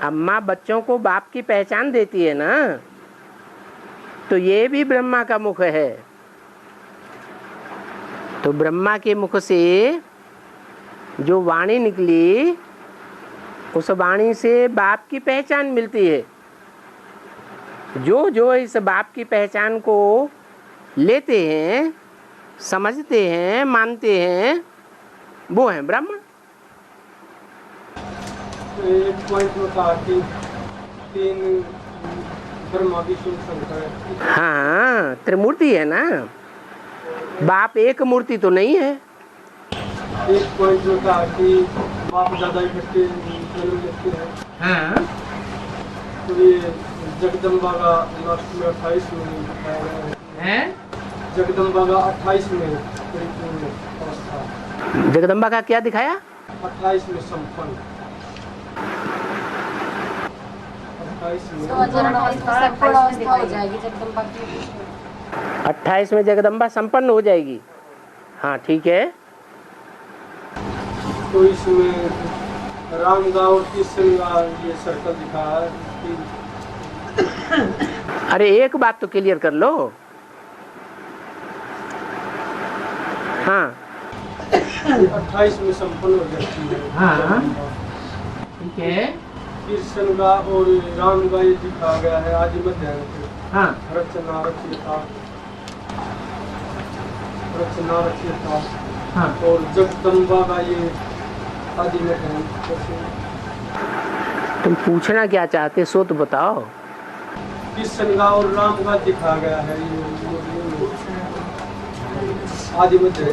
अम्मा बच्चों को बाप की पहचान देती है ना, तो ये भी ब्रह्मा का मुख है। तो ब्रह्मा के मुख से जो वाणी निकली, उस वाणी से बाप की पहचान मिलती है। जो जो इस बाप की पहचान को लेते हैं, समझते हैं, मानते हैं, वो है ब्रह्म। एक पॉइंट में कहा कि 3 ब्रह्मा विष्णु शंकर है। हाँ, त्रिमूर्ति है ना, बाप एक मूर्ति तो नहीं है। एक पॉइंट में कहा कि बाप दादा इकट्ठे जन्म लेते हैं। हाँ, तो ये जगदम्बा का लास्ट में 28 में बताया गया है। जगदम्बा का 28 में परिपूर्ण अवस्था। जगदम्बा का क्या दिखाया? 28 में संपन्न। 28 में जगदम्बा संपन्न हो जाएगी। हाँ ठीक है। तो इसमें राम का और कृष्ण का ये सर्कल दिखा है कि अरे एक बात तो क्लियर कर लो। हाँ 28 में संपन्न हो जाती है। हाँ ठीक है। कृष्ण का और राम का ये दिखा गया है आदि मध्य। हाँ रचना रचयिता हाँ। और जगदम्बा का ये आदि मध्य। तुम पूछना क्या चाहते सो तो बताओ। कृष्ण का और राम का दिखा गया है ये आदि मध्य।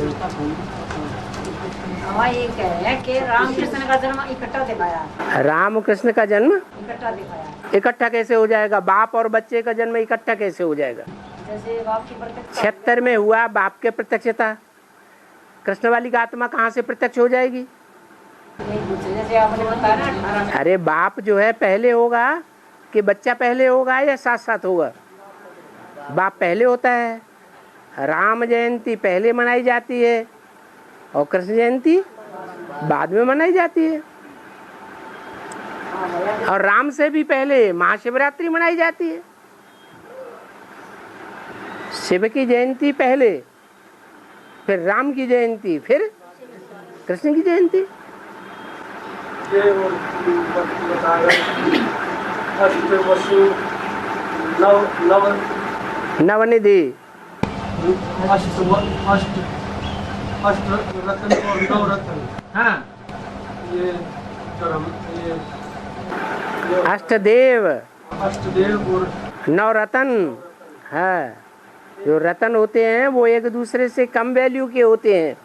ये कह रहे हैं कि राम कृष्ण का जन्म इकट्ठा दिखाया। राम कृष्ण का जन्म इकट्ठा दिखाया। इकट्ठा कैसे हो जाएगा? बाप और बच्चे का जन्म इकट्ठा कैसे हो जाएगा? जैसे बाप की प्रत्यक्ष 76 में हुआ बाप के प्रत्यक्षता, कृष्ण वाली का आत्मा कहाँ से प्रत्यक्ष हो जाएगी? जैसे आपने बताया ना 18 में। अरे बाप जो है पहले होगा कि बच्चा पहले होगा या साथ साथ होगा? बाप पहले होता है। राम जयंती पहले मनाई जाती है और कृष्ण जयंती बाद में मनाई जाती है। और राम से भी पहले महाशिवरात्रि मनाई जाती है। शिव की जयंती पहले, फिर राम की जयंती, फिर कृष्ण की जयंती। नवनिधि रतन और नवरत्न। हाँ ये अष्टदेव अष्टदेव और नवरत्न है। जो रतन होते हैं वो एक दूसरे से कम वैल्यू के होते हैं,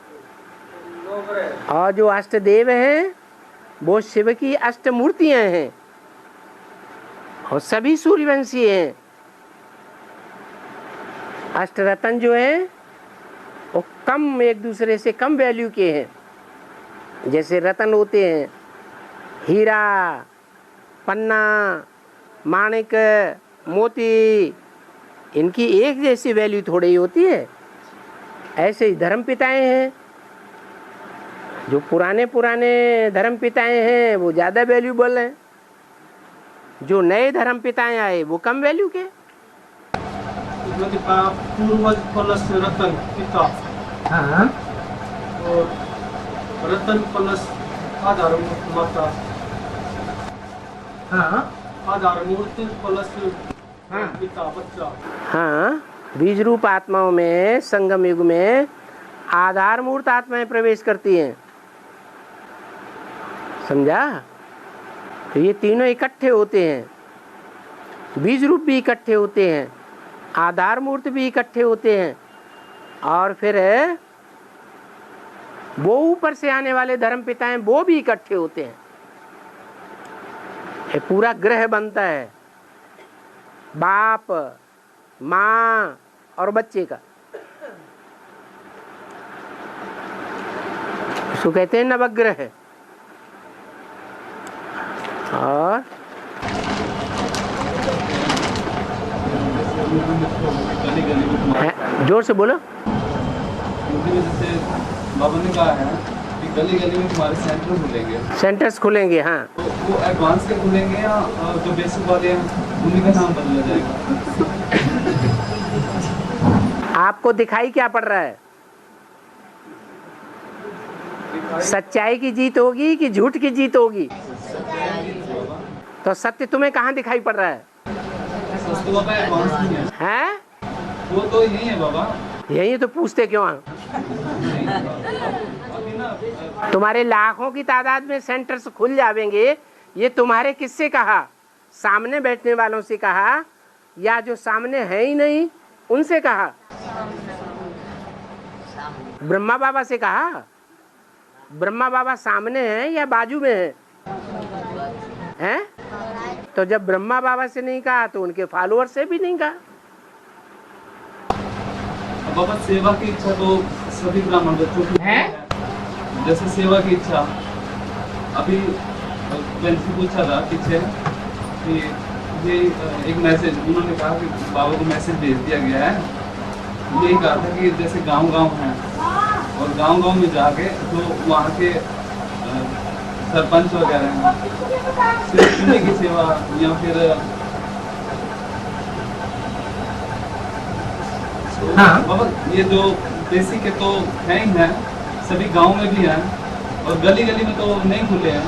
और जो अष्टदेव हैं वो शिव की अष्टमूर्तियां हैं और सभी सूर्यवंशी हैं। अष्टरत्न जो है वो कम, एक दूसरे से कम वैल्यू के हैं। जैसे रतन होते हैं हीरा, पन्ना, माणिक, मोती, इनकी एक जैसी वैल्यू थोड़ी ही होती है। ऐसे ही धर्म पिताएं हैं, जो पुराने पुराने धर्म पिताएं हैं वो ज़्यादा वैल्यू बोल रहे हैं, जो नए धर्म पिताएं आए वो कम वैल्यू के। पूर्वज प्लस रतन पिता। हाँ और रतन प्लस आधार माता। हाँ आधार मूर्ति प्लस पिता बच्चा। हाँ, बीज रूप आत्माओं में संगम युग में आधार मूर्त आत्माएं प्रवेश करती हैं। समझा? तो ये तीनों इकट्ठे होते हैं। बीज रूप भी इकट्ठे होते हैं, आधार मूर्त भी इकट्ठे होते हैं, और फिर वो ऊपर से आने वाले धर्म पिता हैं वो भी इकट्ठे होते हैं। ये पूरा ग्रह बनता है बाप, माँ और बच्चे का। इसको कहते हैं नवग्रह। और जोर से बोलो। जैसे बाबा ने कहा है कि गली गली में तुम्हारे सेंटर खुलेंगे, सेंटर्स खुलेंगे। हाँ, तो वो एडवांस के खुलेंगे या जो बेसिक वाले हैं उन्हीं का नाम बदला जाएगा? आपको दिखाई क्या पड़ रहा है? सच्चाई की जीत होगी कि झूठ की जीत होगी? तो सत्य तुम्हें कहाँ दिखाई पड़ रहा है? सच तो बाबा एडवांस नहीं है, हैं? वो तो यही है बाबा। यही तो पूछते क्यों हैं? अभी ना तुम्हारे लाखों की तादाद में सेंटर्स खुल जाएंगे, ये तुम्हारे किससे कहा? सामने बैठने वालों से कहा या जो सामने है ही नहीं उनसे कहा? ब्रह्मा बाबा से कहा। ब्रह्मा बाबा सामने हैं या बाजू में है? हैं? तो जब ब्रह्मा बाबा से नहीं कहा तो उनके फॉलोअर से भी नहीं कहा। बाबा सेवा की इच्छा तो सभी ब्राह्मण बच्चों की है, जैसे सेवा की इच्छा। अभी मैंने पूछा था पीछे कि ये एक मैसेज उन्होंने कहा कि बाबा को मैसेज भेज दिया गया है, यही कहा था कि जैसे गांव-गांव है और गांव-गांव में जाके जो वहाँ के सरपंच वगैरह हैं सिर्फ उन्हीं की सेवा या फिर बाबा ये जो बेसिक है तो है ही है, सभी गांव में भी हैं और गली गली में तो नहीं खुले हैं।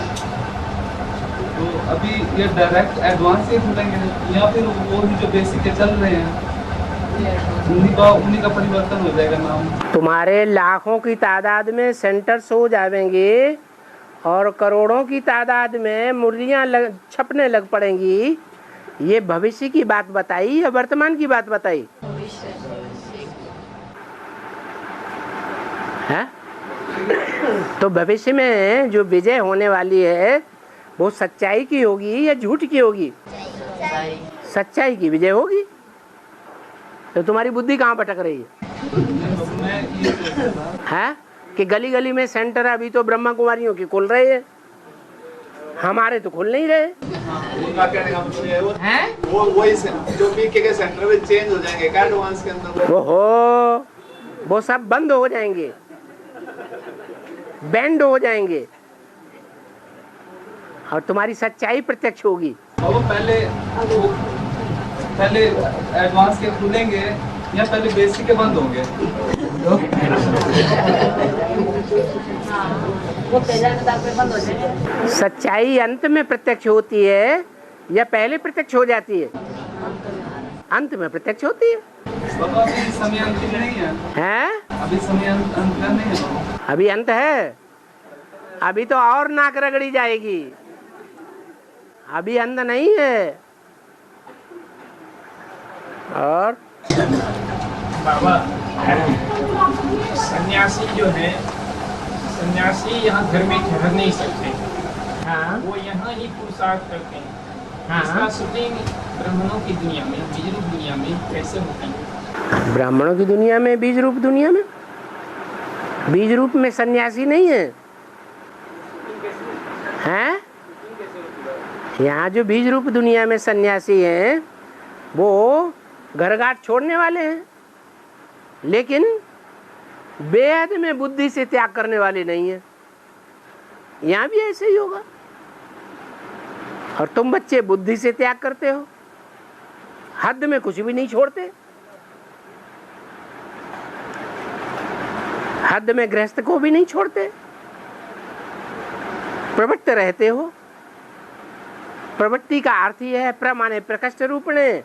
तो अभी ये डायरेक्ट एडवांस से खुलेंगे या फिर वो ही जो बेसिक के चल रहे हैं उन्हीं का परिवर्तन हो जाएगा नाम? तुम्हारे लाखों की तादाद में सेंटर्स हो जाएंगे और करोड़ों की तादाद में मुरलियां छपने लग पड़ेंगी। ये भविष्य की बात बताई या वर्तमान की बात बताई? है? तो भविष्य में जो विजय होने वाली है वो सच्चाई की होगी या झूठ की होगी? सच्चाई की विजय होगी। तो तुम्हारी बुद्धि कहाँ भटक रही है? कि गली गली में सेंटर अभी तो ब्रह्मा कुमारियों के खुल रहे हैं, हमारे तो खुल नहीं रहे हैं। वो जो पीके के सेंटर में चेंज हो जाएंगे क्या एडवांस के अंदर? ओहो, वो सब बंद हो जाएंगे, बैंड हो जाएंगे और तुम्हारी सच्चाई प्रत्यक्ष होगी। और पहले एडवांस के खुलेंगे या पहले बेसिक के बंद होंगे? सच्चाई अंत में प्रत्यक्ष होती है या पहले प्रत्यक्ष हो जाती है? अंत में प्रत्यक्ष होती है। बाबा अभी समय अंत नहीं है, हैं? अभी समय अंत नहीं है। अभी अंत है, अभी तो और नाक रगड़ी जाएगी, अभी अंत नहीं है। और बाबा सन्यासी जो है, सन्यासी यहाँ घर में ठहर नहीं सकते। हाँ। वो यहाँ ही पुरुषार्थ करते हैं। हाँ। इसका शूटिंग ब्राह्मणों की दुनिया में, बीज रूप दुनिया में कैसे होती है? ब्राह्मणों की दुनिया में, बीज रूप दुनिया में? बीज रूप में सन्यासी नहीं है, हैं? यहाँ जो बीज रूप दुनिया में सन्यासी हैं वो घरघाट छोड़ने वाले हैं, लेकिन बेहद में बुद्धि से त्याग करने वाले नहीं हैं। यहाँ भी ऐसे ही होगा। और तुम बच्चे बुद्धि से त्याग करते हो, हद में कुछ भी नहीं छोड़ते। हद में गृहस्थ को भी नहीं छोड़ते, प्रवृत्त रहते हो। प्रवृत्ति का अर्थ ही है प्र माने प्रकष्ट रूपणे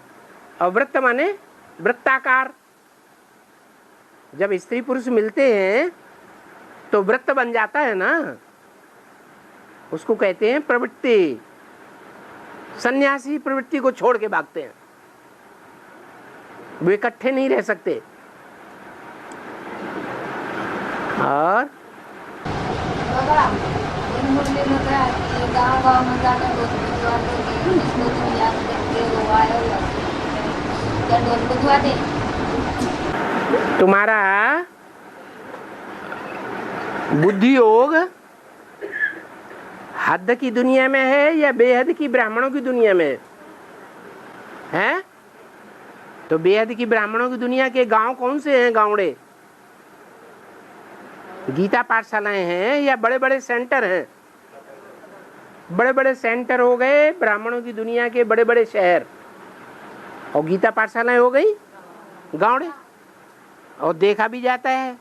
और वृत्त माने वृत्ताकार। जब स्त्री पुरुष मिलते हैं तो वृत्त बन जाता है ना, उसको कहते हैं प्रवृत्ति। सन्यासी प्रवृत्ति को छोड़ के भागते हैं, वे इकट्ठे नहीं रह सकते। और गाँव में जाकर इसको तुम याद करके वो आए क्या डोल बुझवा दे। तुम्हारा बुद्धि योग हद की दुनिया में है या बेहद की ब्राह्मणों की दुनिया में है? तो बेहद की ब्राह्मणों की दुनिया के गांव कौन से हैं? गावड़े गीता पाठशालाएं हैं या बड़े बड़े सेंटर हैं? बड़े बड़े सेंटर हो गए ब्राह्मणों की दुनिया के, बड़े बड़े शहर, और गीता पाठशालाएं हो गई गाँव। और देखा भी जाता है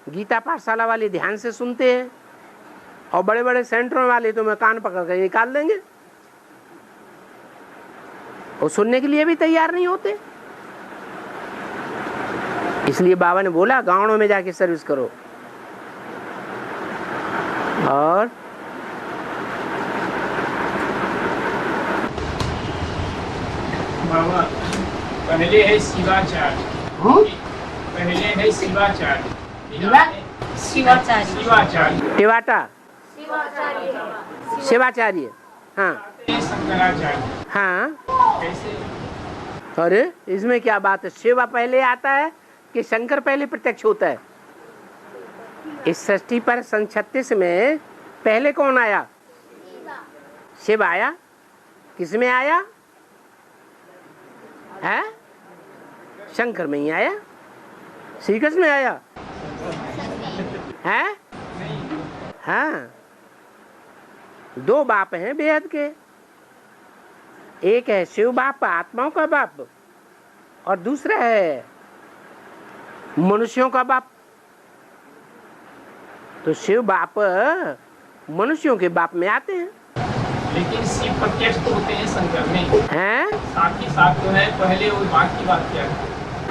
गीता पाठशाला वाले ध्यान से सुनते हैं, और बड़े बड़े सेंटरों वाले तो मैं कान पकड़ कर निकाल देंगे, और सुनने के लिए भी तैयार नहीं होते। इसलिए बाबा ने बोला गाँवों में जाके सर्विस करो। और बाबा पहले है शिवाचार्य, पहले है शिवाचार्य, शिवाचार्य, टिवाटा शिवाचार्य, हाँ शंकराचार्य। हाँ। कैसे? अरे इसमें क्या बात है, शिवा पहले आता है कि शंकर पहले प्रत्यक्ष होता है? इस सृष्टि पर सन 36 में पहले कौन आया? शिव आया। किसमें आया है? शंकर में ही आया। श्री कृष्ण में आया है? हाँ, दो बाप हैं बेहद के, एक है शिव बाप आत्माओं का बाप, और दूसरा है मनुष्यों का बाप। तो शिव बाप मनुष्यों के बाप में आते हैं। लेकिन शिव प्रत्यक्ष तो होते हैं शंकर में, हैं? साथ ही साथ जो है पहले और बाद की बात क्या है?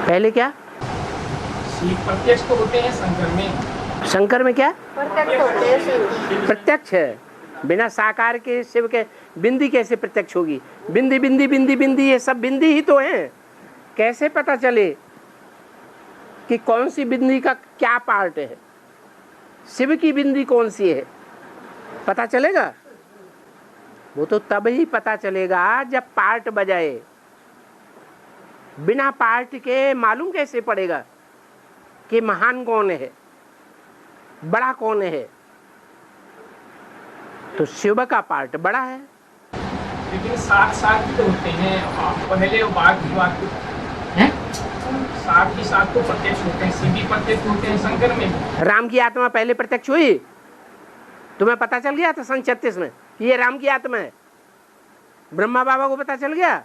पहले क्या? शिव प्रत्यक्ष तो होते हैं शंकर में। शंकर में क्या? प्रत्यक्ष होते हैं शिव। प्रत्यक्ष है। बिना साकार के शिव के बिंदी कैसे प्रत्यक्ष होगी? बिंदी बिंदी बिंदी बिंदी, ये सब बिंदी ही तो हैं। कैसे पता चले कि कौन सी बिंदी का क्या पार्ट है? शिव की बिंदी कौन सी है? पता चलेगा? वो तो तब ही पता चलेगा जब पार्ट बजाए। बिना पार्ट के मालूम कैसे पड़ेगा कि महान कौन है, बड़ा कौन है? तो शिव का पार्ट बड़ा है। लेकिन साथ साथ ही तो होते हैं, पहले और बाद की बात है, साथ ही साथ तो प्रत्यक्ष होते हैं। शिव भी प्रत्यक्ष होते हैं शंकर में। राम की आत्मा पहले प्रत्यक्ष हुई, तुम्हें पता चल गया था सन 36 में ये राम की आत्मा है? ब्रह्मा बाबा को पता चल गया?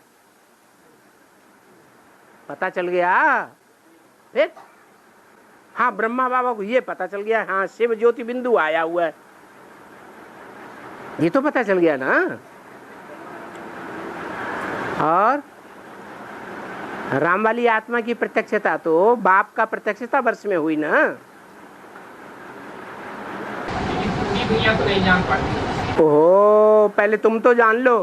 पता चल गया फिर? हाँ, ब्रह्मा बाबा को ये पता चल गया, हाँ शिव ज्योति बिंदु आया हुआ है, ये तो पता चल गया ना। और राम वाली आत्मा की प्रत्यक्षता तो बाप का प्रत्यक्षता वर्ष में हुई ना। लेकिन पूरी दुनिया तो नहीं जान पाती। ओहो, पहले तुम तो जान लो,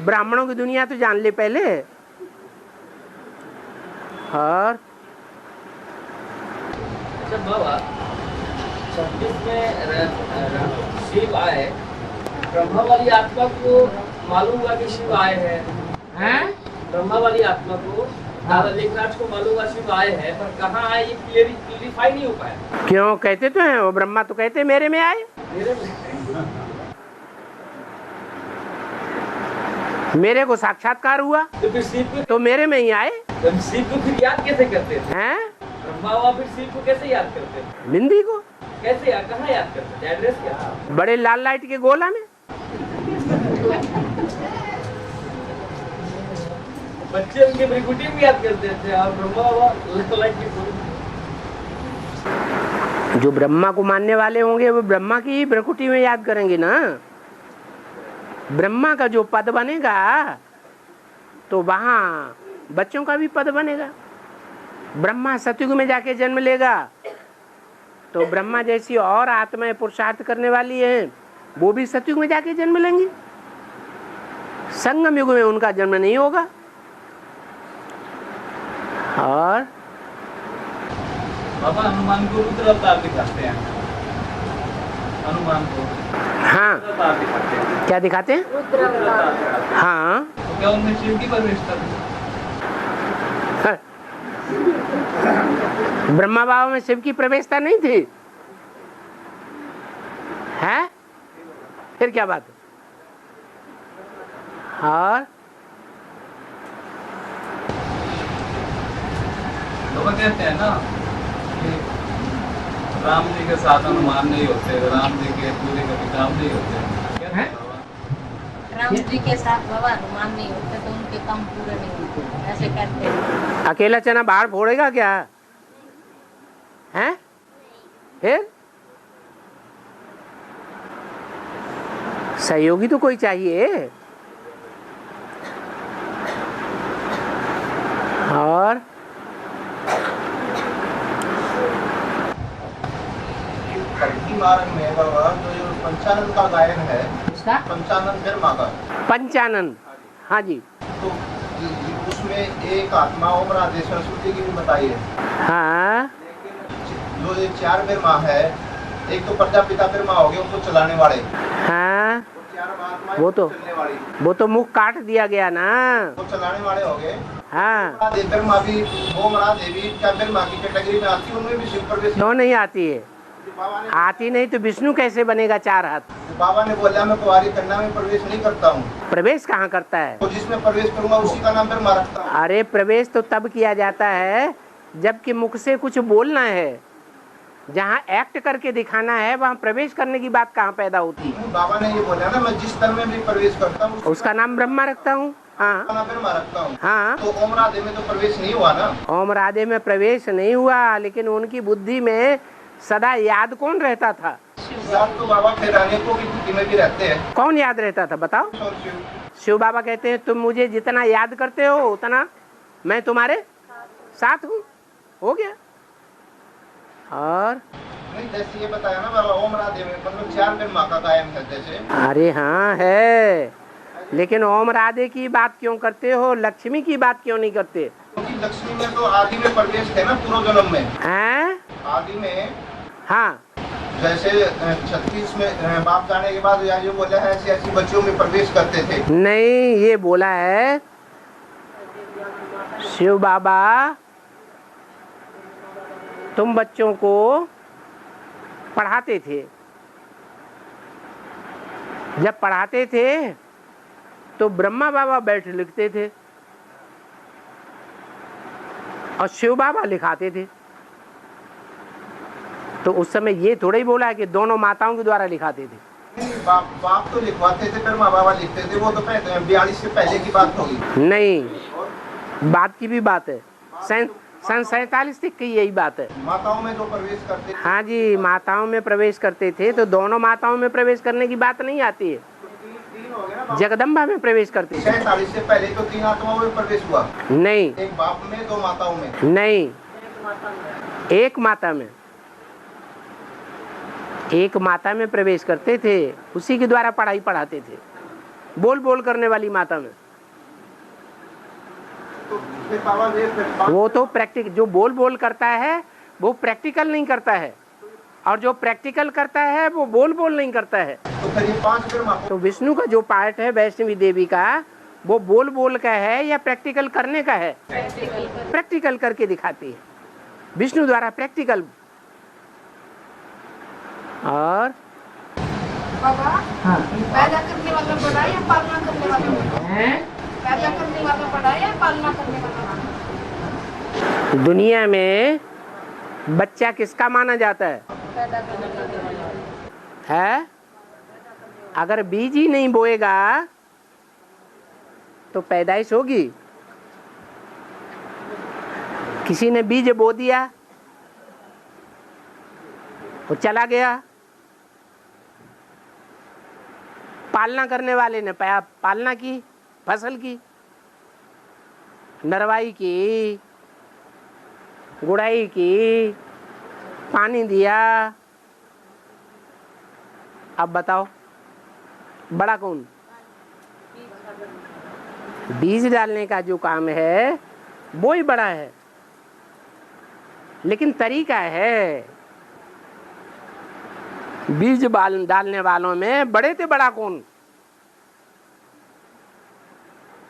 ब्राह्मणों की दुनिया तो जान ले पहले। और अच्छा बाबा, 26 में शिव आए, ब्रह्मा वाली आत्मा को मालूम हुआ कि शिव आए हैं। ब्रह्मा वाली आत्मा को दादा लेखराज को मालूम हुआ शिव आए हैं, पर कहाँ आए ये क्लियरिफाई नहीं हो पाया। क्यों? कहते तो हैं वो, ब्रह्मा तो कहते मेरे में आए, मेरे को साक्षात्कार हुआ तो फिर शिव तो मेरे में ही आए। को शिव को फिर याद कैसे करते थे? हैं? ब्रह्मा हुआ फिर शिव को कैसे याद करते थे? बिंदी को कैसे याद, कहाँ याद करते थे? एड्रेस क्या था? बड़े लाल लाइट के गोला में। बच्चे उनके भ्रिकुटी में याद करते थे, और ब्रह्मा हुआ लाइट की जो ब्रह्मा को मानने वाले होंगे वो ब्रह्मा की ही भ्रिकुटी में याद करेंगे ना। ब्रह्मा का जो पद बनेगा तो वहाँ बच्चों का भी पद बनेगा। ब्रह्मा सतयुग में जाके जन्म लेगा तो ब्रह्मा जैसी और आत्माएं पुरुषार्थ करने वाली हैं, वो भी सतयुग में जाके जन्म लेंगी। संगम युग में उनका जन्म नहीं होगा। और बाबा हनुमान को रुद्र अवतार दिखाते हैं, हनुमान को हाँ, रुद्र अवतार दिखाते हैं। क्या दिखाते हैं? रुद्र अवतार। हाँ, तो क्या उनमें शिव की परवेशता थी? ब्रह्मा बाबा में शिव की प्रवेशता नहीं थी है? फिर क्या बात है? और तो वो कहते हैं ना कि राम जी के साथ अनुमान नहीं होते, राम जी के पूरे कभी काम नहीं होते। क्या हैं? बाबा? राम जी के साथ बाबा हनुमान नहीं होते तो उनके काम पूरे नहीं होते, ऐसे कहते हैं। अकेला चना बाहर फोड़ेगा क्या? हैं? फिर सहयोगी तो कोई चाहिए। और कल्की मार्ग में बाबा तो जो पंचानन का गायन है, इसका पंचानन ब्रह्मा का, पंचानन, हाँ जी, तो उसमें एक आत्मा ओम राधे सरस्वती की भी बताई है। हाँ जो ये 4 ब्रह्मा है, एक तो प्रजापिता ब्रह्मा हो गए उनको चलाने वाले, हाँ, 4 आत्माएं वो तो चलने वाली, वो तो मुख काट दिया गया ना। वो चलाने वाले हो गए। हाँ, राधे ब्रह्मा भी, ओम राधे भी क्या ब्रह्मा की कैटेगरी में आती है, उनमें भी शिव प्रवेश। क्यों नहीं आती है? बाबा ने आती नहीं तो विष्णु कैसे बनेगा 4 हाथ? बाबा ने बोला मैं कुंवारी कन्या में प्रवेश नहीं करता हूँ, प्रवेश कहाँ करता है? तो जिसमें प्रवेश करूंगा उसी का नाम ब्रह्मा रखता हूँ। अरे प्रवेश तो तब किया जाता है जबकि मुख से कुछ बोलना है, जहाँ एक्ट करके दिखाना है वहाँ प्रवेश करने की बात कहाँ पैदा होती है? बाबा ने ये बोला ना, मैं जिस तन में भी प्रवेश करता हूँ उसका नाम ब्रह्मा रखता हूँ। हाँ नाम ब्रह्मा रखता हूँ। हाँ, तो ओम राधे में तो प्रवेश नहीं हुआ ना। ओम राधे में प्रवेश नहीं हुआ, लेकिन उनकी बुद्धि में सदा याद कौन रहता था? याद तो बाबा फिर अनेकों की बुद्धि में भी रहते हैं। कौन याद रहता था बताओ? और शिव शिव बाबा कहते हैं तुम मुझे जितना याद करते हो उतना मैं तुम्हारे साथ हूँ। हो गया। और नहीं, जैसे ये बताया ना बाबा, ओम राधे में मतलब 4 ब्रह्मा का गायन है जैसे। अरे हाँ है, लेकिन ओम राधे की बात क्यों करते हो, लक्ष्मी की बात क्यों नहीं करते? क्योंकि लक्ष्मी में तो आदि में प्रवेश थे ना, पूर्व जन्म में। हैं? आदि में हाँ, जैसे 36 में बाप जाने के बाद या जो बोला है ऐसी ऐसी बच्चियों में प्रवेश करते थे। नहीं, ये बोला है शिव बाबा तुम बच्चों को पढ़ाते थे, जब पढ़ाते थे तो ब्रह्मा बाबा बैठ लिखते थे और शिव बाबा लिखाते थे। तो उस समय ये थोड़ा ही बोला है कि दोनों माताओं के द्वारा लिखाते थे। नहीं, बाप तो लिखवाते थे, ब्रह्मा बाबा लिखते थे, वो तो 42 से पहले की बात होगी। नहीं, बात की भी बात है, सन 47 तक की यही बात है। माताओं में जो प्रवेश करते थे, हाँ जी, माताओं में प्रवेश करते थे, तो दोनों माताओं में प्रवेश करने की बात नहीं आती है। तीन हो गए ना। जगदम्बा में प्रवेश करते थे। 47 से पहले तो 3 आत्माओं में प्रवेश हुआ, नहीं एक बाप में 2 माताओं में। नहीं, एक माता में, एक माता में प्रवेश करते थे, उसी के द्वारा पढ़ाई पढ़ाते थे, बोल बोल करने वाली माता में। तो फिर बाबा वो तो प्रैक्टिकल, जो बोल बोल करता है वो प्रैक्टिकल नहीं करता है, और जो प्रैक्टिकल करता है वो बोल बोल नहीं करता है। तो फिर ये 5 ब्रह्मा। तो विष्णु का जो पार्ट है वैष्णवी देवी का, वो बोल बोल का है या प्रैक्टिकल करने का है? प्रैक्टिकल करके दिखाती है विष्णु द्वारा, प्रैक्टिकल। और बाबा हाँ पैदा करने वाला बड़ा या पालना करने वाला बड़ा? हैं? पैदा करने वाला बड़ा या पालना करने वाला बड़ा? दुनिया में बच्चा किसका माना जाता है? पैदा करने वाला है? अगर बीज ही नहीं बोएगा तो पैदाइश होगी? किसी ने बीज बो दिया, वो चला गया, पालना करने वाले ने पालना की, फसल की, नरवाई की, गुड़ाई की, पानी दिया। अब बताओ बड़ा कौन? बीज डालने का जो काम है वो ही बड़ा है, लेकिन तरीका है। बीज डालने वालों में बड़े थे बड़ा कौन?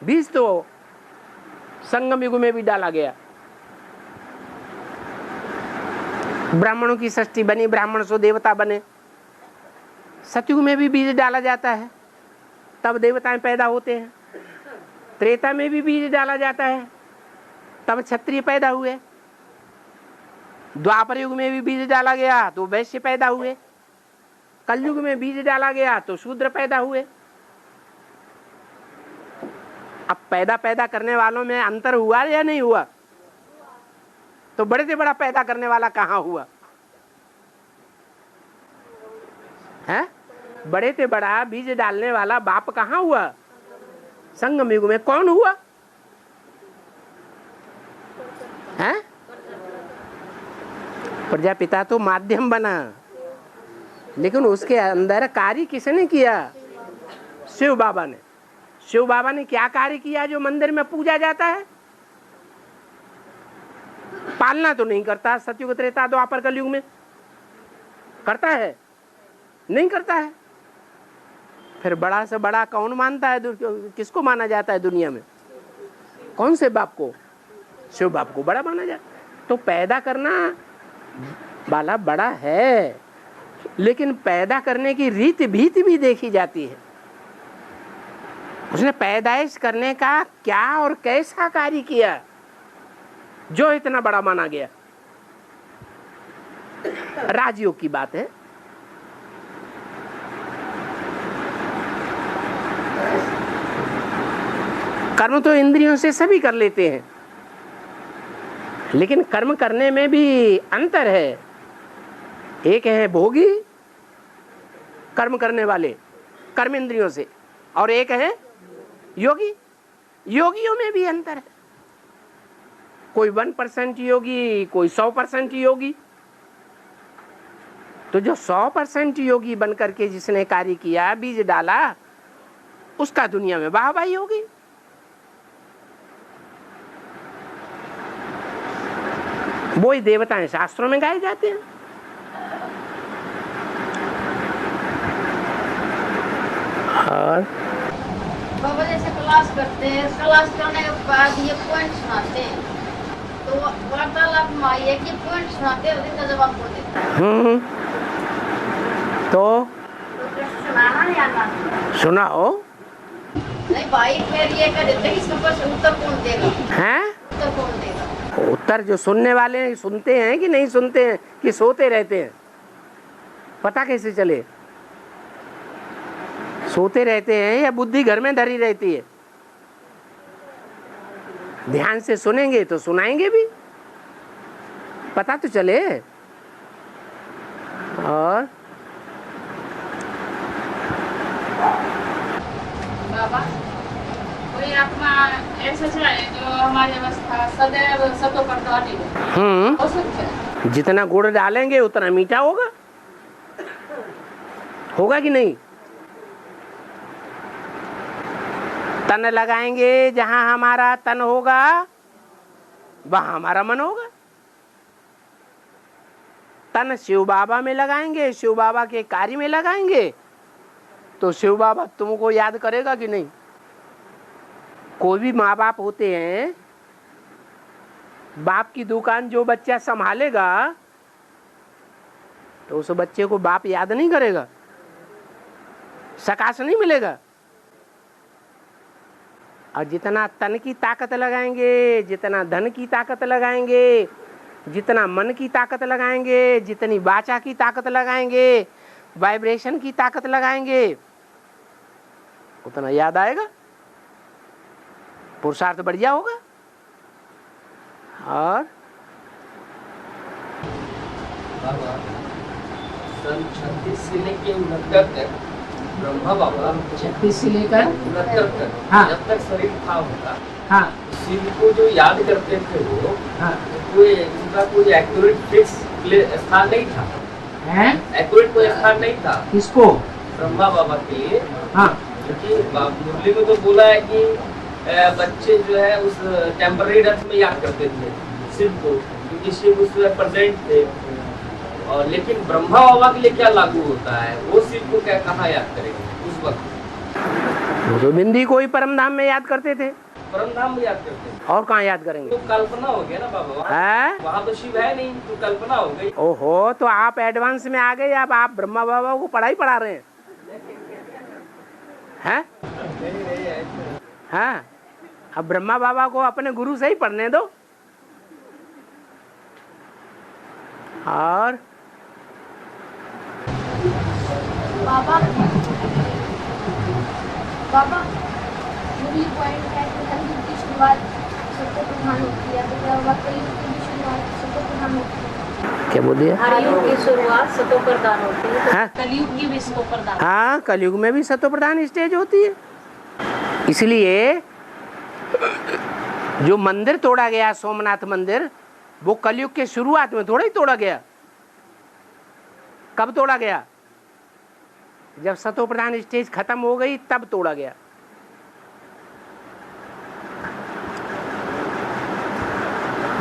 बीज तो संगम युग में भी डाला गया, ब्राह्मणों की सृष्टि बनी, ब्राह्मण सो देवता बने। सतयुग में भी बीज डाला जाता है, तब देवताएं पैदा होते हैं। त्रेता में भी बीज डाला जाता है, तब क्षत्रिय पैदा हुए। द्वापर युग में भी बीज डाला गया तो वैश्य पैदा हुए, कलयुग में बीज डाला गया तो शूद्र पैदा हुए। अब पैदा करने वालों में अंतर हुआ या नहीं हुआ? तो बड़े से बड़ा पैदा करने वाला कहाँ हुआ है? बड़े से बड़ा बीज डालने वाला बाप कहाँ हुआ? संगम युग में कौन हुआ है? प्रजापिता तो माध्यम बना, लेकिन उसके अंदर कार्य किसने किया? शिव बाबा ने। शिव बाबा ने क्या कार्य किया जो मंदिर में पूजा जाता है? पालना तो नहीं करता। सतयुग त्रेता द्वापर कलयुग में करता है? नहीं करता है। फिर बड़ा से बड़ा कौन मानता है? किसको माना जाता है दुनिया में? कौन से बाप को? शिव बाप को बड़ा माना जाता है। तो पैदा करना वाला बड़ा है, लेकिन पैदा करने की रीति भीति भी देखी जाती है। उसने पैदाइश करने का क्या और कैसा कार्य किया जो इतना बड़ा माना गया? राजयोग की बात है। कर्म तो इंद्रियों से सभी कर लेते हैं, लेकिन कर्म करने में भी अंतर है। एक है भोगी कर्म करने वाले कर्म इंद्रियों से, और एक है योगी। योगियों में भी अंतर है। कोई 1% योगी, कोई 100% योगी। तो जो 100% योगी बनकर के जिसने कार्य किया, बीज डाला, उसका दुनिया में वाहवाही होगी। वो ही देवताएं शास्त्रों में गाए जाते हैं। और बाबा जैसे क्लास करते हैं, क्लास करने के बाद ये पॉइंट सुनाते हैं, तो वार्तालाप में ये कि पॉइंट सुनाते हैं, उसका जवाब वो देते हैं। तो सुनाना नहीं आता? सुनाओ। नहीं भाई, फिर ये कह देते हैं इसका प्रश्न उत्तर कौन देगा? हैं? उत्तर कौन देगा? उत्तर जो सुनने वाले हैं सुनते हैं कि नहीं सुनते हैं, कि सोते रहते हैं? पता कैसे चले? सोते रहते हैं या बुद्धि घर में धरी रहती है? ध्यान से सुनेंगे तो सुनाएंगे भी, पता तो चले। और बाबा, कोई आत्मा ऐसा है जो हमारी अवस्था सदैव सतो पर दौड़ी हो सकता है? जितना गुड़ डालेंगे उतना मीठा होगा। होगा कि नहीं? तन लगाएंगे जहां हमारा तन होगा वहां हमारा मन होगा। तन शिव बाबा में लगाएंगे, शिव बाबा के कार्य में लगाएंगे, तो शिव बाबा तुमको याद करेगा कि नहीं? कोई भी माँ बाप होते हैं, बाप की दुकान जो बच्चा संभालेगा तो उस बच्चे को बाप याद नहीं करेगा, सकाश नहीं मिलेगा। और जितना तन की ताकत लगाएंगे, जितना धन की ताकत लगाएंगे, जितना मन की ताकत लगाएंगे, जितनी वाचा की ताकत लगाएंगे, वाइब्रेशन की ताकत लगाएंगे, उतना याद आएगा, पुरुषार्थ बढ़िया होगा। और सन 36 से लेके 69 तक ब्रह्मा बाबा 36 से लेकर 69 तक, हाँ। जब तक शरीर था उनका, हाँ शिव को जो याद करते थे वो, हाँ कोई उनका कोई एक्यूरेट फिक्स स्थान नहीं था, हैं? एक्यूरेट कोई स्थान नहीं था किसको? ब्रह्मा बाबा के लिए। हाँ क्योंकि मुरली में तो बोला है कि बच्चे जो है उस टेम्पररी डेथ में याद करते थे शिव को, क्योंकि शिव उसमें प्रेजेंट थे। और लेकिन ब्रह्मा बाबा के लिए क्या लागू होता है? वो शिव को क्या कहाँ याद करेंगे उस वक्त? वो तो बिंदी को ही परम धाम में याद करते थे। परम धाम में याद करते थे, और कहाँ याद करेंगे? तो कल्पना हो गया ना बाबा, है? वहाँ तो शिव है नहीं, तो कल्पना हो गई। ओहो, तो आप एडवांस में आ गए। अब आप ब्रह्मा बाबा को पढ़ाई पढ़ा रहे हैं, हैं? हाँ, अब ब्रह्मा बाबा को अपने गुरु से ही पढ़ने दो। और बाबा बाबा मुरली पॉइंट है कि हर युग की शुरुआत सत्य प्रधान होती है, तो क्या हुआ कलयुग की भी शुरुआत सत्य प्रधान होती है? क्या बोल दिया? हर युग की शुरुआत सतो प्रधान होती है, हाँ? कलयुग की भी सतो प्रधान। हाँ, कलयुग में भी सतो प्रधान स्टेज होती है। इसलिए जो मंदिर तोड़ा गया सोमनाथ मंदिर, वो कलयुग के शुरुआत में थोड़ा ही तोड़ा गया। कब तोड़ा गया? जब सतो प्रधान स्टेज खत्म हो गई तब तोड़ा गया।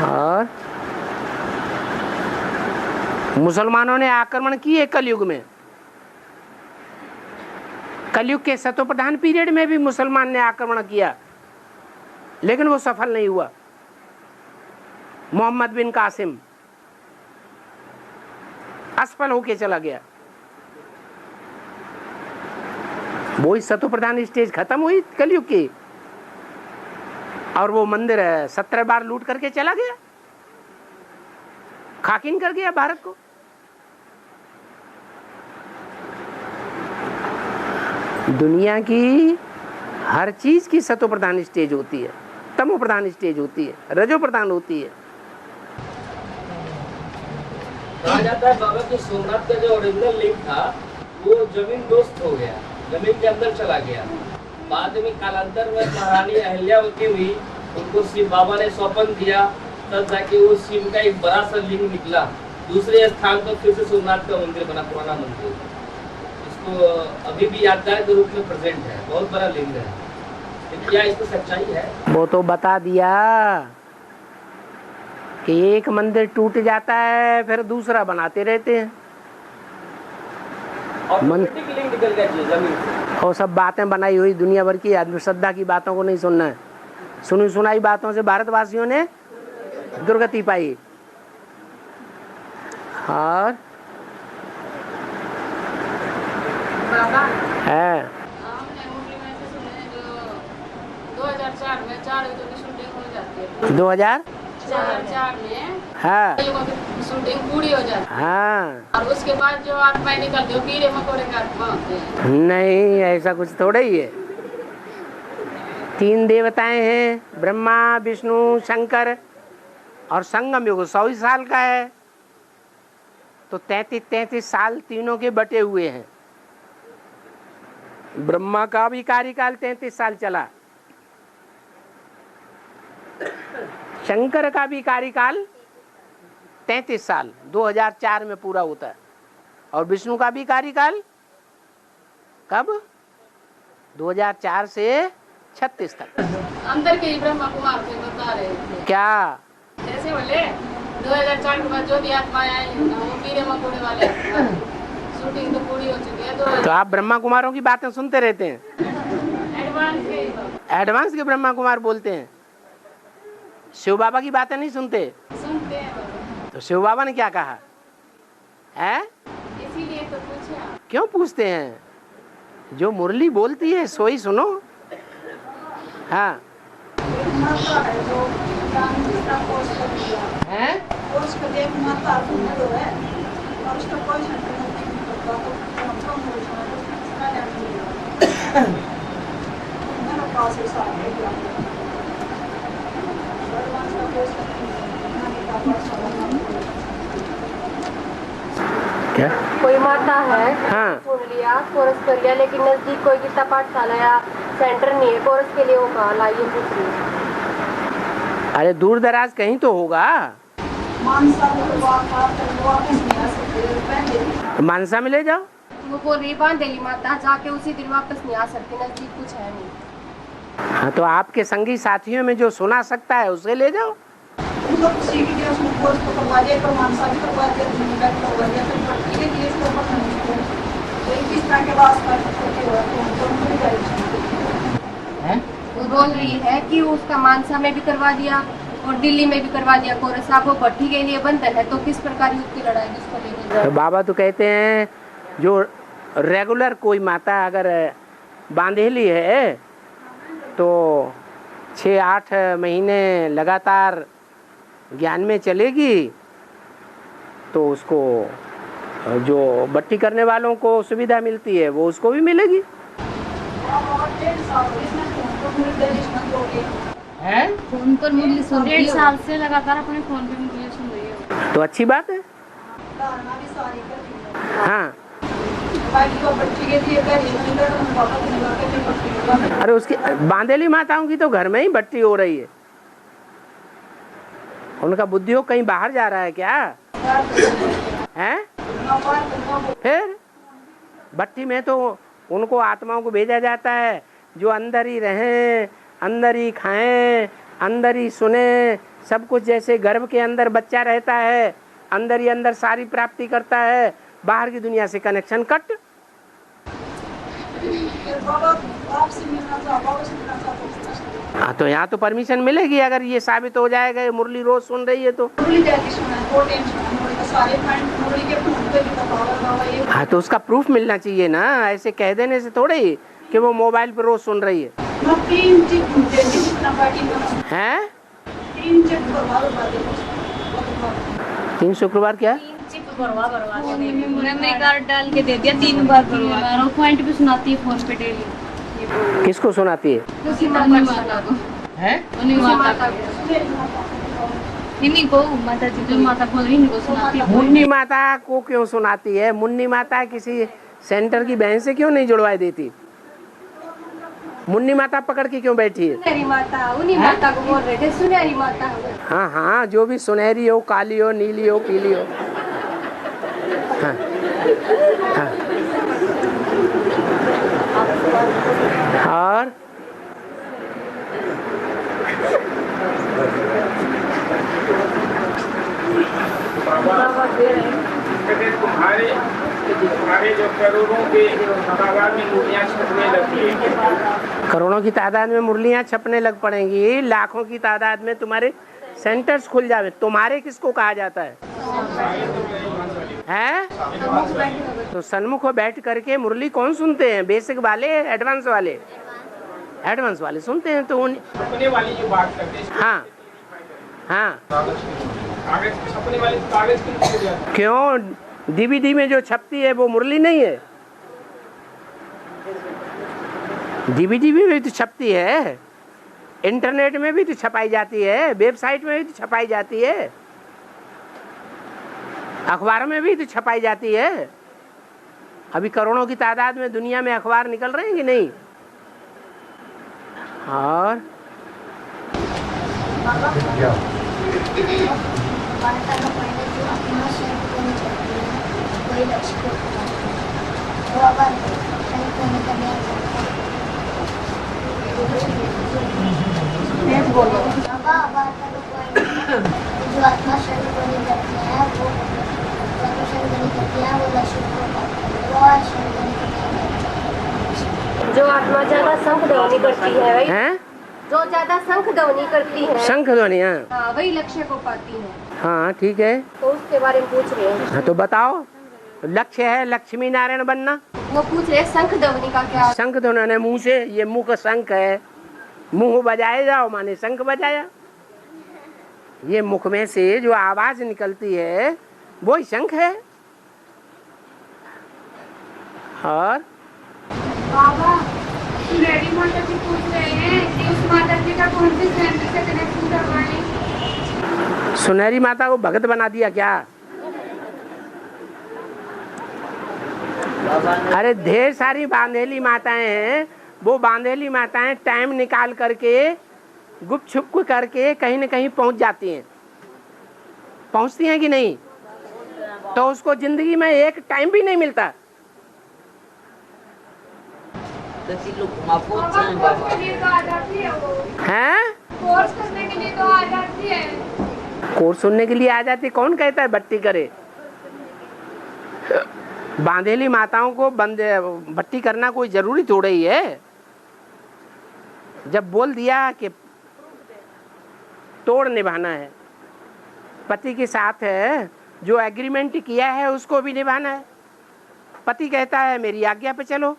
और मुसलमानों ने आक्रमण किए कलयुग में। कलयुग के सतो प्रधान पीरियड में भी मुसलमान ने आक्रमण किया, लेकिन वो सफल नहीं हुआ। मोहम्मद बिन कासिम असफल होके चला गया। वो ही सतो प्रधान स्टेज खत्म हुई कलयुग की, और वो मंदिर 17 बार लूट करके चला गया, खाकिन कर गया भारत को। दुनिया की हर चीज की सतो प्रधान स्टेज होती है, तमो प्रधान स्टेज होती है, रजो प्रधान होती है। कहा जाता है बाबा कि सोमनाथ का जो ओरिजिनल लिंग था वो जमीन दोस्त हो गया, जमीन के अंदर चला गया। बाद में कालांतर में महारानी अहिल्यावती हुई, उनको शिव बाबा ने सौंपन दिया, तब जाके वो शिव का एक बड़ा सा लिंग निकला। दूसरे स्थान पर फिर से सोमनाथ का मंदिर बना, पुराना मंदिर। इसको अभी भी यादगार के रूप में प्रेजेंट है, बहुत बड़ा लिंग है। तो क्या इसमें सच्चाई है? वो तो बता दिया कि एक मंदिर टूट जाता है फिर दूसरा बनाते रहते हैं। ऑटोमेटिक लिंग निकल गया जमीन से। और सब बातें बनाई हुई दुनिया भर की अंधश्रद्धा की बातों को नहीं सुनना है। सुनी सुनाई बातों से भारतवासियों ने दुर्गति पाई। और बाबा है हमने मुरली में से सुने जो 2004 में 4 युगों की शूटिंग हो जाती है। 2004 में हाँ युगों की शूटिंग पूरी हो जाती है, हाँ। और उसके बाद जो आत्माएं निकलती है कीड़े मकोड़े का आत्मा होते हैं। नहीं, ऐसा कुछ थोड़ा ही है। 3 देवताएं हैं, ब्रह्मा विष्णु शंकर, और संगम युग 100 साल का है, तो 33 साल तीनों के बटे हुए हैं। ब्रह्मा का भी कार्यकाल 33 साल चला, शंकर का भी कार्यकाल 33 साल 2004 में पूरा होता है, और विष्णु का भी कार्यकाल कब? 2004 से 36 तक। अंदर के ही ब्रह्मा कुमार से बता रहे थे क्या? जैसे बोले 2004 के बाद जो भी आत्माएं आई हैं ना, वो कीड़े मकोड़े वाले आत्मा। शूटिंग तो पूरी हो चुकी है। तो आप ब्रह्मा कुमारों की बातें सुनते रहते हैं? एडवांस के ब्रह्मा कुमार बोलते हैं। शिव बाबा की बातें नहीं सुनते? सुनते हैं। तो शिव बाबा ने क्या कहा है? इसीलिए तो पूछा। क्यों पूछते हैं? जो मुरली बोलती है सो ही सुनो। हाँ है? क्या? कोई माता है, हाँ। सुन लिया, कोर्स कर लिया, लेकिन नजदीक कोई गीता पाठशाला या सेंटर नहीं है कोर्स के लिए, वो कहाँ लाइए पूछ रही है। अरे दूर दराज कहीं तो होगा। मानसा में ले जाओ। वो बोल रही बांधेली माता, जाके उसी दिन वापस नहीं आ सकती, नजदीक कुछ है नहीं। हाँ, तो आपके संगी साथियों में जो सुना सकता है उसे ले जाओ। वो बोल रही है कि उसका मानसा में भी करवा दिया और दिल्ली में भी करवा दिया कोर्स। आप वो भट्टी के लिए बंधन है, तो किस प्रकार युद्ध की लड़ाई जिसको लेके जाए। तो बाबा तो कहते हैं जो रेगुलर कोई माता अगर बांधेली है तो 6-8 महीने लगातार ज्ञान में चलेगी तो उसको जो भट्टी करने वालों को सुविधा मिलती है वो उसको भी मिलेगी। है फोन पर मूल्य सुन रही 1.5 साल से लगातार अपने फोन पे मूल्य सुन रही है। तो अच्छी बात है। हाँ अरे उसकी बांदेली माताओं की तो घर में ही भट्टी हो रही है। उनका बुद्धियोग कहीं बाहर जा रहा है क्या? हैं? फिर भट्टी में तो उनको आत्माओं को भेजा जाता है जो अंदर ही रहें, अंदर ही खाएं, अंदर ही सुने, सब कुछ जैसे गर्भ के अंदर बच्चा रहता है, अंदर ही अंदर सारी प्राप्ति करता है, बाहर की दुनिया से कनेक्शन कट। हाँ तो यहाँ तो परमिशन मिलेगी अगर ये साबित हो जाएगा ये मुरली रोज सुन रही है तो। हाँ तो उसका प्रूफ मिलना चाहिए ना, ऐसे कह देने से थोड़े ही कि वो मोबाइल पर रोज सुन रही है। हैं? 3 शुक्रवार क्या? मेमोरी कार्ड डाल के दे दिया 3 बार भरवा। पॉइंट पे सुनाती है फोन पे डेली। किसको सुनाती है? माता को। हैं? इन्हीं को माता जी जो माता बोल रही इन्हीं को सुनाती है। मुन्नी माता को क्यों सुनाती है? मुन्नी माता किसी सेंटर की बहन से क्यों नहीं जुड़वा देती? मुन्नी माता पकड़ के क्यों बैठी है? सुनहरी माता, उन्हीं माता को बोल रहे थे सुनहरी माता। हाँ हाँ जो भी सुनहरी हो, काली हो, नीली हो, पीली हो। हाँ हाँ और तुम्हारे जो करोड़ों के तादाद में मुर्लियाँ छपने लगी है। करोड़ों की तादाद में मुरलियाँ छपने लग पड़ेंगी, लाखों की तादाद में तुम्हारे सेंटर्स खुल जावे। तुम्हारे किसको कहा जाता है? हैं? तो सन्मुख बैठ करके मुरली कौन सुनते हैं? बेसिक वाले, एडवांस वाले? एडवांस वाले सुनते हैं। तो छपने वाली जो बात करते हैं। हाँ हाँ कागज छपने वाली कागज क्यों? डीवीडी में जो छपती है वो मुरली नहीं है? डीवीडी में भी तो छपती है, इंटरनेट में भी तो छपाई जाती है, वेबसाइट में भी तो छपाई जाती है, अखबार में भी तो छपाई जाती है। अभी करोड़ों की तादाद में दुनिया में अखबार निकल रहे हैं कि नहीं? और जो आत्मा शरीर को नहीं करती है वो शरीर नहीं करती है वो जो आत्मा ज्यादा शंख ध्वनि करती है वही, जो ज्यादा शंख ध्वनि करती है, शंख ध्वनि, हाँ वही लक्ष्य को पाती है। हाँ ठीक है, तो उसके बारे में पूछ रहे हैं। हाँ तो बताओ, लक्ष्य है लक्ष्मी नारायण बनना। वो पूछ रहे शंख ध्वनि का क्या? शंख ध्वनि मुंह से, ये मुंह का शंख है, मुंह बजाए जाओ माने शंख बजाया। ये मुख में से जो आवाज निकलती है वो शंख है। और बाबा सुनहरी माता जी पूछ रहे हैं कि उस माता जी का कौन से सेंटर से कनेक्शन करवाएं? सुनहरी माता को भगत बना दिया क्या? अरे ढेर सारी बांधेली माताएं हैं, वो बांधेली माताएं टाइम निकाल करके गुप छुप करके कहीं न कहीं पहुंच जाती हैं। पहुंचती हैं कि नहीं? तो उसको जिंदगी में एक टाइम भी नहीं मिलता। हैं? कोर्स करने के लिए तो आ जाती है। कोर्स सुनने के लिए आ जाती? कौन कहता है भट्टी करे? बांधेली माताओं को भट्टी करना कोई जरूरी थोड़ा ही है। जब बोल दिया कि तोड़ निभाना है, पति के साथ है, जो एग्रीमेंट किया है उसको भी निभाना है। पति कहता है मेरी आज्ञा पे चलो,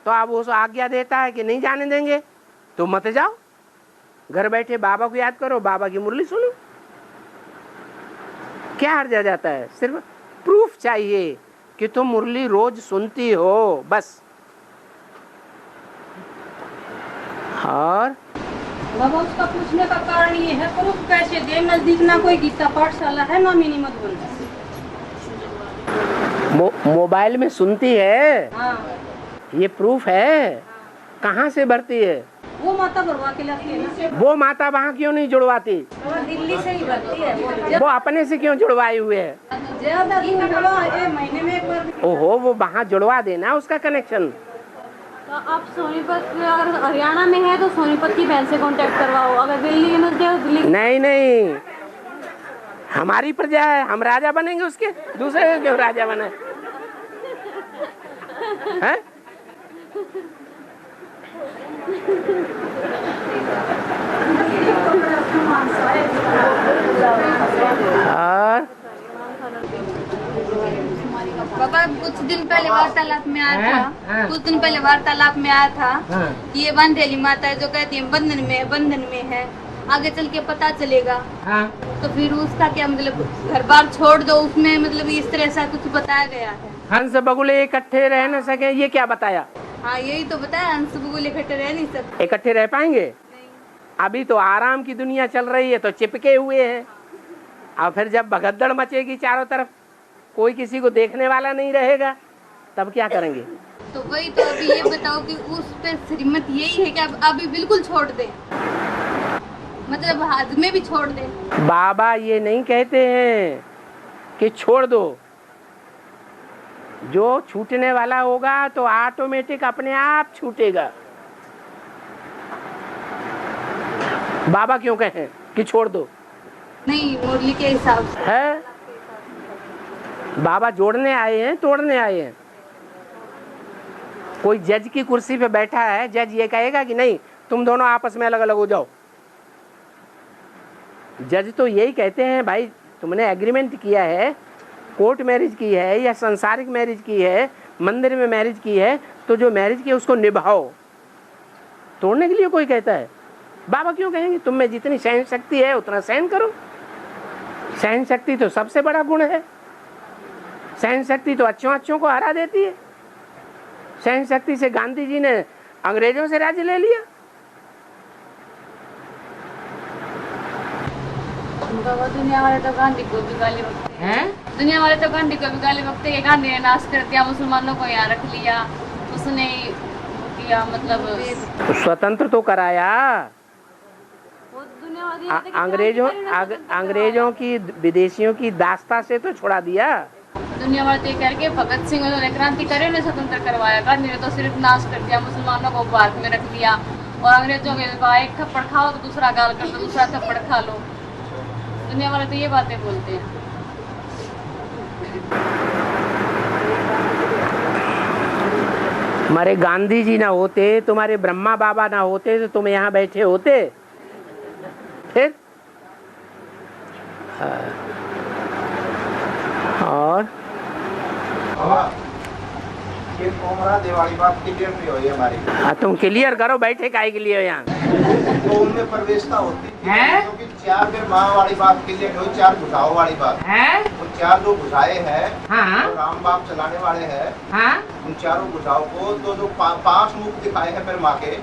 तो आप उस आज्ञा देता है कि नहीं जाने देंगे तो मत जाओ, घर बैठे बाबा को याद करो, बाबा की मुरली सुनो। क्या हर्जा जाता है? सिर्फ प्रूफ चाहिए कि तुम मुरली रोज सुनती हो, बस। और बाबा उसका पूछने का कारण ये है, प्रूफ कैसे दे? नजदीक ना कोई गीता पाठशाला है ना मिनी मधुबन। मोबाइल में सुनती है। हाँ। ये प्रूफ है। कहाँ से भरती है? वो माता भरवा के लाती है ना। वो माता वहाँ क्यों नहीं जुड़वाती? दिल्ली से ही भरती है। वो अपने से क्यों जुड़वाई हुए है? ज्यादा महीने में एक बार। ओहो, वो वहाँ जुड़वा देना उसका कनेक्शन। तो आप सोनीपत अगर हरियाणा में है तो सोनीपत की बहन से कांटेक्ट करवाओ, अगर दिल्ली में तो दिल्ली। नहीं, हमारी प्रजा है, हम राजा बनेंगे उसके, दूसरे के क्यों राजा बने? हैं? और बाबा कुछ दिन पहले वार्तालाप में आया था, कुछ दिन पहले वार्तालाप में आया था कि ये बंधेली माता है जो कहती है बंधन में है, आगे चल के पता चलेगा। तो फिर उसका क्या मतलब, घर बार छोड़ दो, उसमें मतलब इस तरह से कुछ बताया गया है। हंस बगुले इकट्ठे रह न सके, ये क्या बताया? हाँ यही तो बताया, हंस बगुले इकट्ठे रह नहीं सकते। इकट्ठे रह पाएंगे? अभी तो आराम की दुनिया चल रही है, तो चिपके हुए हैं। और फिर जब भगदड़ मचेगी चारों तरफ, कोई किसी को देखने वाला नहीं रहेगा, तब क्या करेंगे? तो वही तो अभी ये बताओ कि उस पे श्रीमत यही है कि अब अभी बिल्कुल छोड़ दे, मतलब हाथ में भी छोड़ दे। बाबा ये नहीं कहते हैं कि छोड़ दो, जो छूटने वाला होगा तो ऑटोमेटिक अपने आप छूटेगा। बाबा क्यों कहें कि छोड़ दो? नहीं, मुरली के हिसाब से है। बाबा जोड़ने आए हैं, तोड़ने आए हैं। कोई जज की कुर्सी पे बैठा है, जज ये कहेगा कि नहीं तुम दोनों आपस में अलग अलग हो जाओ। जज तो यही कहते हैं, भाई तुमने एग्रीमेंट किया है, कोर्ट मैरिज की है या संसारिक मैरिज की है, मंदिर में मैरिज की है, तो जो मैरिज की है उसको निभाओ। तोड़ने के लिए कोई कहता है? बाबा क्यों कहेंगे तुम में जितनी सहन शक्ति है उतना सहन करो। सहन शक्ति तो सबसे बड़ा गुण है। सहन शक्ति तो अच्छों को हरा देती है। सहन शक्ति से गांधी जी ने अंग्रेजों से राज्य ले लिया। दुनिया वाले तो गांधी को भी गाली बकते हैं। दुनिया वाले तो गांधी को भी गाली बकते हैं, गांधी ने नाश कर दिया, मुसलमानों को यहाँ रख लिया, उसने किया, मतलब स्वतंत्र तो कराया। अंग्रेजों की, विदेशियों की दास्ता से तो छुड़ा दिया। दुनिया वाले तो करके भगत सिंह उन्होंने क्रांतिकारी ने स्वतंत्र करवाया, गांधी ने तो सिर्फ नाश कर दिया, मुसलमानों को भारत में रख दिया। और अंग्रेजों के एक थप्पड़ खाओ तो दूसरा गाल कर दो, दूसरा थप्पड़ खा लो। दुनिया वाले तो ये बातें बोलते हैं। हमारे गांधी जी ना होते, तुम्हारे ब्रह्मा बाबा ना होते तो तुम यहाँ बैठे होते? फिर और ये कोमरा दिवाली बात क्लियर नहीं हुई हमारी। तुम क्लियर करो, बैठे काहे के लिए यहाँ? तो उनमें प्रवेशता होती है, क्योंकि चार में माँ वाली बात क्लियर नहीं हुई, चार घुसाओ वाली बात है। वो चार जो घुसाए हैं, तो राम बाप चलाने वाले हैं, उन चारों घुसाओ को तो पांच मुख दिखाए हैं फिर माँ के।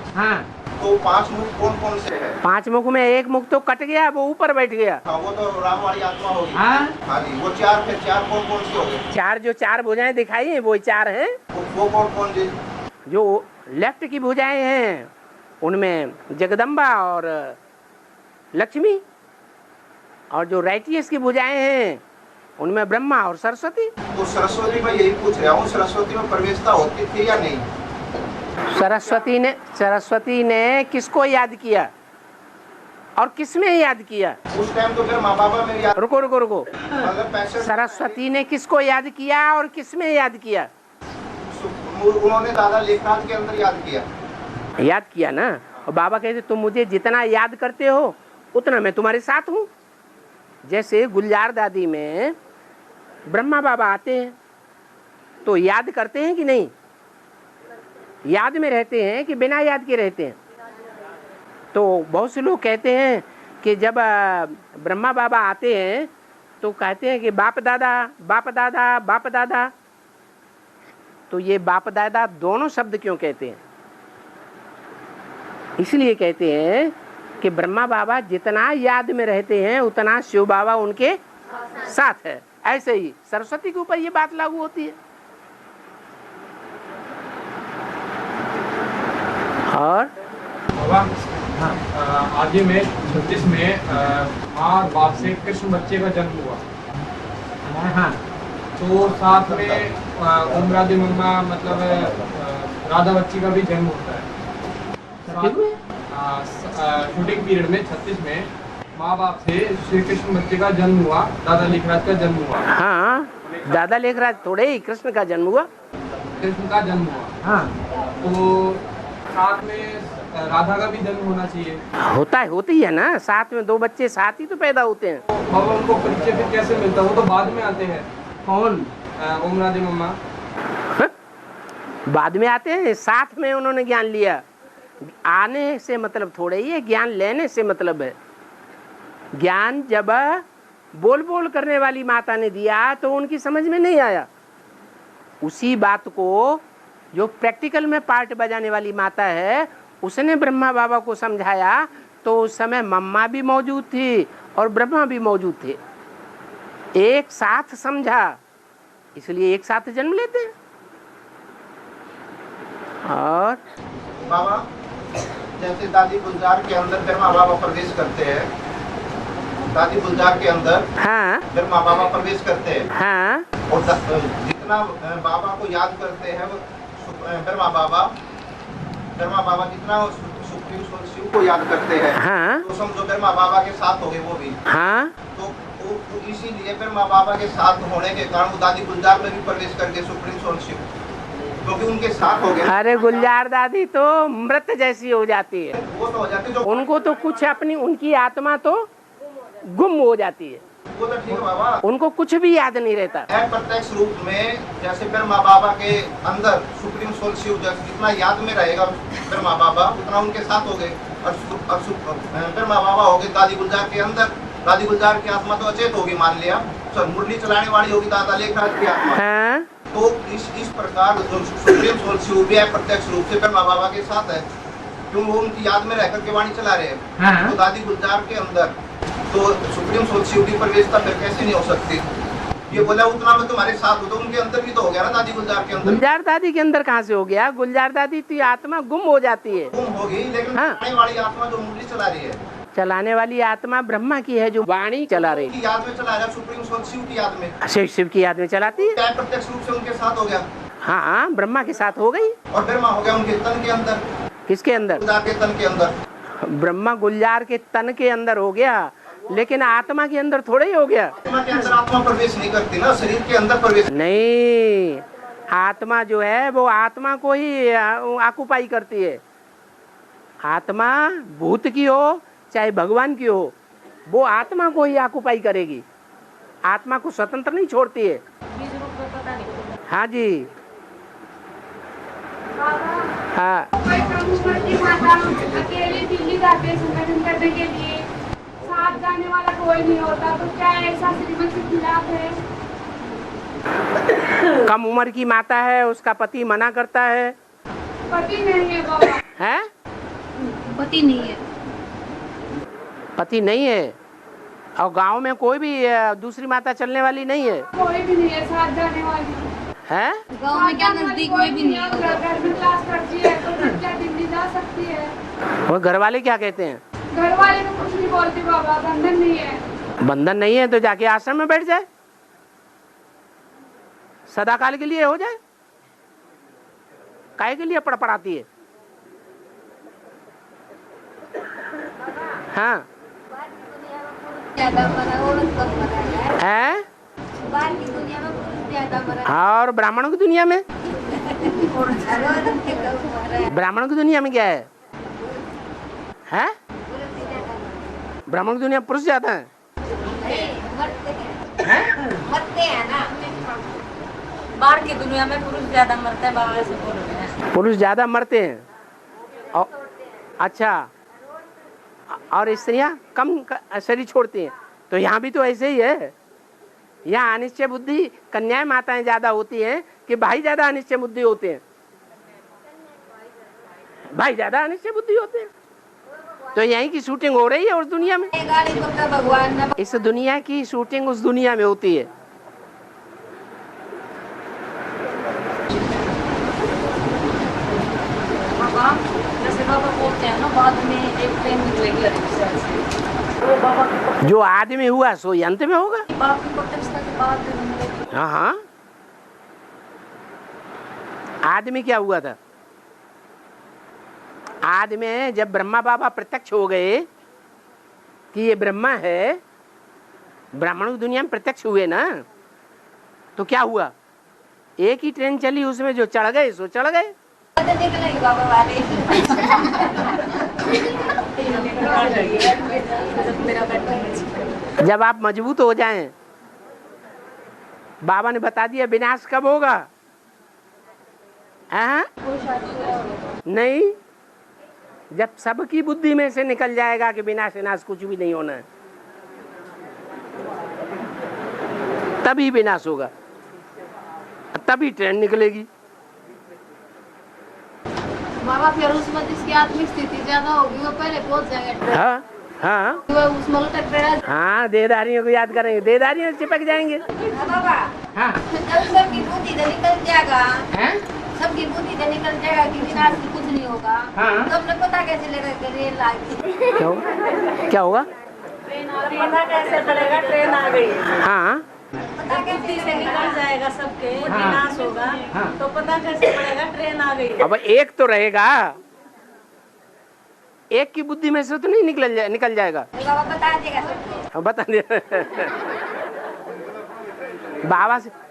तो पांच मुख कौन कौन से है? पांच मुख में एक मुख तो कट गया, वो ऊपर बैठ गया। हाँ, वो तो राम वाली आत्मा होगी। हाँ जी, वो चार, फिर चार कौन कौन सी हो गई? चार जो चार भुजाएं दिखाई है वो चार हैं। वो कौन कौन जी? जो लेफ्ट की भुजाएं हैं उनमें जगदम्बा और लक्ष्मी, और जो राइटियस की भुजाएं हैं उनमें ब्रह्मा और सरस्वती। तो सरस्वती में यही पूछ रहा हूँ, सरस्वती में प्रवेशता होती थी या नहीं? सरस्वती ने किसको याद किया और किसमें याद किया? उस टाइम तो फिर माँ बाबा में याद। रुको। सरस्वती ने किसको याद किया और किसमें याद किया? उन्होंने दादा लेखनाथ के अंदर याद किया ना। और बाबा कहते तुम मुझे जितना याद करते हो उतना मैं तुम्हारे साथ हूँ। जैसे गुलजार दादी में ब्रह्मा बाबा आते हैं तो याद करते हैं कि नहीं? याद में रहते हैं कि बिना याद के रहते हैं? तो बहुत से लोग कहते हैं कि जब ब्रह्मा बाबा आते हैं तो कहते हैं कि बाप दादा बाप दादा बाप दादा। तो ये बाप दादा दोनों शब्द क्यों कहते हैं? इसलिए कहते हैं कि ब्रह्मा बाबा जितना याद में रहते हैं उतना शिव बाबा उनके साथ है। ऐसे ही सरस्वती के ऊपर ये बात लागू होती है। और आगे में 36 में माँ और बाप से कृष्ण बच्चे का जन्म हुआ। हाँ। तो साथ में उमरादी मम्मा मतलब राधा बच्ची का भी जन्म होता है। शूटिंग पीरियड में 36 में माँ बाप से श्री कृष्ण बच्चे का जन्म हुआ, दादा लेखराज का जन्म हुआ। हाँ, दादा लेखराज थोड़े ही कृष्ण का जन्म हुआ। कृष्ण का जन्म हुआ। हाँ। तो साथ में राधा का भी जन्म होना चाहिए। होता है, होती है ना, साथ में दो बच्चे साथ ही तो पैदा होते हैं। तो बाबा उनको परिचय फिर कैसे मिलता? वो तो बाद में आते हैं। कौन? उमरादी मम्मा बाद में आते हैं, साथ में उन्होंने ज्ञान लिया। आने से मतलब थोड़े ही है, ज्ञान लेने से मतलब है। ज्ञान जब बोल बोल करने वाली माता ने दिया तो उनकी समझ में नहीं आया। उसी बात को जो प्रैक्टिकल में पार्ट बजाने वाली माता है उसने ब्रह्मा बाबा को समझाया, तो उस समय मम्मा भी मौजूद थी और ब्रह्मा भी मौजूद थे। एक साथ समझा, इसलिए एक साथ जन्म लेते हैं। और बाबा जैसे दादी गुलजार के अंदर ब्रह्मा बाबा प्रवेश करते हैं, दादी गुलजार के अंदर हाँ ब्रह्मा बाबा प्रवेश करते हैं। हाँ। और जितना बाबा को याद करते हैं वो ब्रह्मा बाबा जितना सुप्रीम शिव को याद करते हैं। हाँ। तो समझो ब्रह्मा बाबा के साथ हो गए वो भी। हाँ। तो इसीलिए ब्रह्मा बाबा के साथ होने के कारण वो दादी गुलजार में भी प्रवेश कर गए सुप्रीम सोल शिव, क्योंकि उनके साथ हो गए। अरे गुलजार दादी तो मृत जैसी हो जाती है, वो तो हो जाती है। उनको तो कुछ अपनी उनकी आत्मा तो गुम हो जाती है, वो तो ठीक है बाबा, उनको कुछ भी याद नहीं रहता। प्रत्यक्ष रूप में जैसे ब्रह्मा बाबा के अंदर सुप्रीम सोल शिव जितना याद में रहेगा ब्रह्मा बाबा उतना उनके साथ हो गए। और ब्रह्मा बाबा हो गए दादी गुलजार के अंदर। दादी गुलजार की आत्मा तो अचेत होगी, मान लिया, मुरली चलाने वाली होगी दादा लेखराज की आत्मा। तो इस प्रकार जो सुप्रीम सोल शिव भी है प्रत्यक्ष रूप से ब्रह्मा बाबा के साथ है, क्यों वो उनकी याद में रहकर के वाणी चला रहे हैं। तो दादी गुलजार के अंदर तो सुप्रीम सोल शिव की प्रवेशता फिर कैसे नहीं हो सकती? ये बोला उतना में तुम्हारे साथ हो, तो उनके अंदर भी तो हो गया ना दादी गुलजार के अंदर। गुलजार दादी के अंदर कहाँ से हो गया? गुलजार दादी की आत्मा गुम हो जाती है। गुम होगी, लेकिन चलाने वाली आत्मा जो मुरली चला रही है, चलाने वाली आत्मा ब्रह्मा की है जो वाणी चला रही है, याद में चला रहा है, सुप्रीम सोल शिव की याद में, शिव की याद में चलाती है। प्रत्यक्ष रूप से उनके साथ हो गया। हाँ, ब्रह्मा के साथ हो गई। और ब्रह्मा हो गया उनके तन के अंदर। किसके अंदर? गुलजार के तन के अंदर। ब्रह्मा गुलजार के तन के अंदर हो गया, लेकिन आत्मा के अंदर थोड़ा ही हो गया। आत्मा के अंदर आत्मा प्रवेश नहीं करती ना, शरीर के अंदर प्रवेश नहीं। आत्मा जो है वो आत्मा को ही आकुपाई करती है। आत्मा भूत की हो चाहे भगवान की हो, वो आत्मा को ही आकुपाई करेगी, आत्मा को स्वतंत्र नहीं छोड़ती है। हाँ जी। हाँ। अकेले दिल्ली जाते संगठन करने के लिए, साथ जाने वाला कोई नहीं होता, तो क्या ऐसा श्रीमत के खिलाफ है? कम उम्र की माता है, उसका पति मना करता है। पति नहीं है बाबा। है? पति नहीं है। पति नहीं है, और गांव में कोई भी दूसरी माता चलने वाली नहीं है। कोई भी नहीं है साथ जाने वाली है। गांव में क्या नजदीक में भी नहीं है। घर में क्लास करती है तो क्या दिल्ली जा सकती है? और घर वाले क्या कहते हैं? घर वाले तो कुछ नहीं बोलते बाबा, बंधन नहीं है। बंधन नहीं है तो जाके आश्रम में बैठ जाए, सदा काल के लिए हो जाए। काहे के लिए पड़पड़ाती है? हाँ है। और ब्राह्मणों की दुनिया में? ब्राह्मणों की दुनिया में क्या है? हैं? ब्राह्मण की दुनिया पुरुष ज्यादा है। मरते हैं ना, बाहर की दुनिया में पुरुष ज्यादा मरते हैं, बाबा से बोल रहे हैं। पुरुष ज्यादा मरते हैं और अच्छा, और स्त्रियां कम शरीर छोड़ती हैं। तो यहाँ भी तो ऐसे ही है, यहाँ अनिश्चय बुद्धि कन्याएं माताएं ज्यादा होती हैं कि भाई ज्यादा अनिश्चय बुद्धि होते हैं? भाई ज्यादा अनिश्चय बुद्धि होते हैं। तो यहीं की शूटिंग हो रही है उस दुनिया में। इस दुनिया की शूटिंग उस दुनिया में होती है। जैसे बाबा बोलते हैं ना, बाद में एक ट्रेन निकलेगी हरिद्वार से, वो बाबा की जो आदमी हुआ सो अंत में होगा। बाबा की प्रतिष्ठा के बाद। हाँ हाँ, आदमी क्या हुआ था? आदमी जब ब्रह्मा बाबा प्रत्यक्ष हो गए कि ये ब्रह्मा है, ब्राह्मणों की दुनिया में प्रत्यक्ष हुए ना, तो क्या हुआ? एक ही ट्रेन चली, उसमें जो चढ़ गए सो चढ़ गए। बाबा वाले जब आप मजबूत हो जाएं, बाबा ने बता दिया विनाश कब होगा? नहीं, जब सबकी बुद्धि में से निकल जाएगा कि विनाश विनाश कुछ भी नहीं होना है, तभी विनाश होगा, तभी ट्रेन निकलेगी। बाबा फिर उसमें जिसकी आत्मिक स्थिति ज्यादा होगी वो पहले पहुंच जाएंगे। हाँ हाँ, वो उसमें लटक पड़ा। हाँ, देदारियों को याद करेंगे, देदारियों चिपक जाएंगे। बाबा हाँ, सबकी बुद्धि तो निकल जाएगा, हैं? सबकी बुद्धि तो निकल जाएगा कि विनाश में कुछ नहीं होगा। हाँ। तो हमने पता कैसे लगा कि रेल आ गई? क्या होगा? पता कैसे चलेगा ट्रेन आ गई? हाँ, पता कैसे से निकल जाएगा सबके, हाँ। विनाश होगा। हाँ। तो पता कैसे पड़ेगा ट्रेन आ गई? अब एक तो रहेगा, एक की बुद्धि में से तो नहीं निकल जाएगा। बाबा बता देगा सबको। बता दे।